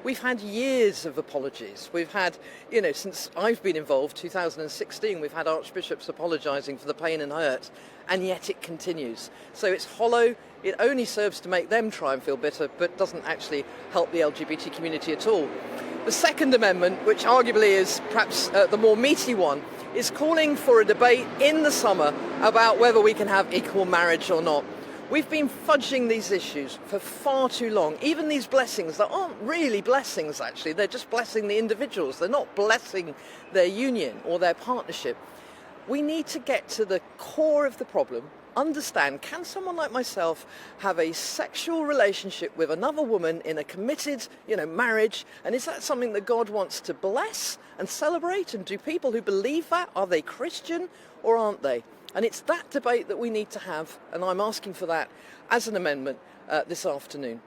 We've had years of apologies. We've had, since I've been involved, 2016, we've had archbishops apologising for the pain and hurt, and yet it continues. So it's hollow. It only serves to make them try and feel bitter, but doesn't actually help the LGBT community at all. The Second Amendment, which arguably is perhaps the more meaty one, is calling for a debate in the summer about whether we can have equal marriage or not. We've been fudging these issues for far too long. Even these blessings that aren't really blessings, actually. They're just blessing the individuals. They're not blessing their union or their partnership. We need to get to the core of the problem, understand, can someone like myself have a sexual relationship with another woman in a committed, marriage? And is that something that God wants to bless and celebrate? And do people who believe that, are they Christian or aren't they? And it's that debate that we need to have, and I'm asking for that as an amendment this afternoon.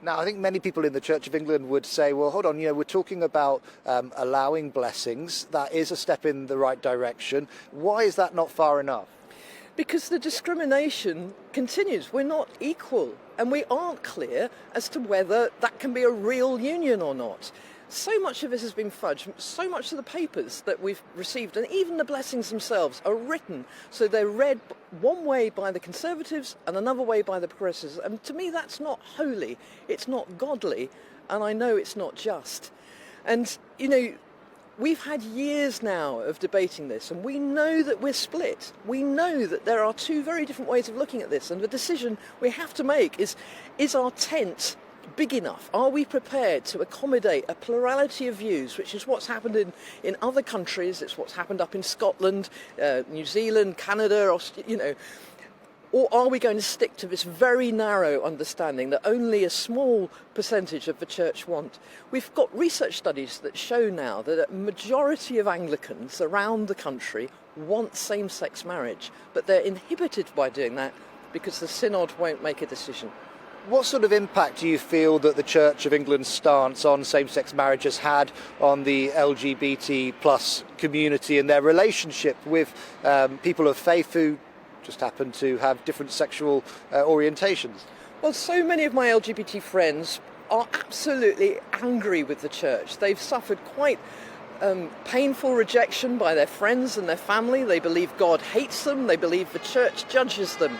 Now, I think many people in the Church of England would say, well, hold on, we're talking about allowing blessings. That is a step in the right direction. Why is that not far enough? Because the discrimination continues. We're not equal, and we aren't clear as to whether that can be a real union or not. So much of this has been fudged. So much of the papers that we've received, and even the blessings themselves, are written so they're read one way by the Conservatives and another way by the Progressives. And to me, that's not holy. It's not godly, and I know it's not just. And, we've had years now of debating this, and we know that we're split. We know that there are two very different ways of looking at this, and the decision we have to make is our tent big enough? Are we prepared to accommodate a plurality of views, which is what's happened in other countries? It's what's happened up in Scotland, New Zealand, Canada, or are we going to stick to this very narrow understanding that only a small percentage of the church want? We've got research studies that show now that a majority of Anglicans around the country want same-sex marriage, but they're inhibited by doing that because the Synod won't make a decision. What sort of impact do you feel that the Church of England's stance on same-sex marriage has had on the LGBT plus community and their relationship with people of faith who just happen to have different sexual orientations? Well, so many of my LGBT friends are absolutely angry with the church. They've suffered quite painful rejection by their friends and their family. They believe God hates them. They believe the church judges them.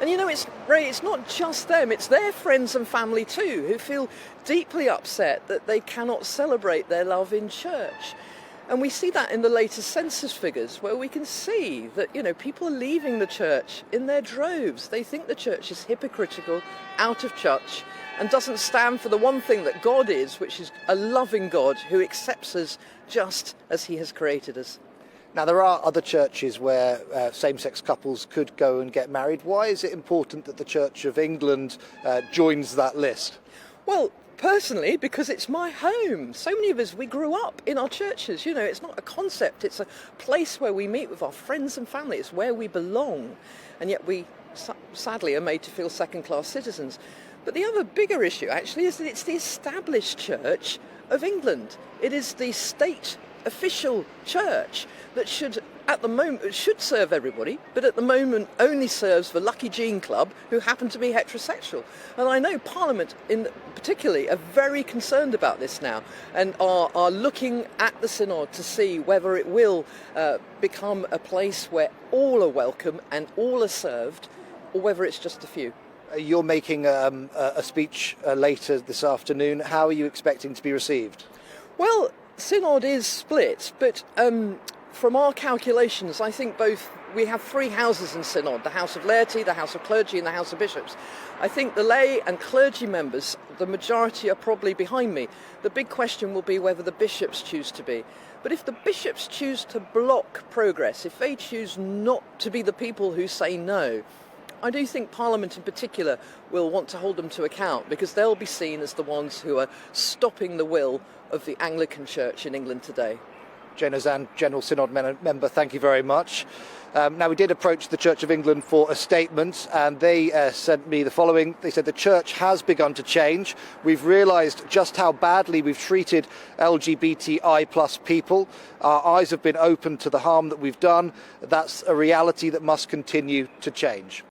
And it's not just them, it's their friends and family too, who feel deeply upset that they cannot celebrate their love in church. And we see that in the latest census figures, where we can see that, people are leaving the church in their droves. They think the church is hypocritical, out of touch, and doesn't stand for the one thing that God is, which is a loving God who accepts us just as he has created us. Now, there are other churches where same-sex couples could go and get married. Why is it important that the Church of England joins that list? Well, personally, because it's my home. So many of us, we grew up in our churches. It's not a concept. It's a place where we meet with our friends and family. It's where we belong. And yet we, sadly, are made to feel second-class citizens. But the other bigger issue, actually, is that it's the established Church of England. It is the state official church that should serve everybody, but at the moment only serves the Lucky Jean Club who happen to be heterosexual. And I know Parliament particularly are very concerned about this now and are looking at the Synod to see whether it will become a place where all are welcome and all are served, or whether it's just a few. You're making a speech later this afternoon. How are you expecting to be received? Well, Synod is split, but from our calculations, I think we have three houses in Synod, the House of Laity, the House of Clergy and the House of Bishops. I think the lay and clergy members, the majority are probably behind me. The big question will be whether the bishops choose to be. But if the bishops choose to block progress, if they choose not to be the people who say no, I do think Parliament in particular will want to hold them to account, because they'll be seen as the ones who are stopping the will of the Anglican Church in England today. Jayne Ozanne, General Synod member, thank you very much. Now, we did approach the Church of England for a statement, and they sent me the following. They said the Church has begun to change. We've realised just how badly we've treated LGBTI plus people. Our eyes have been opened to the harm that we've done. That's a reality that must continue to change.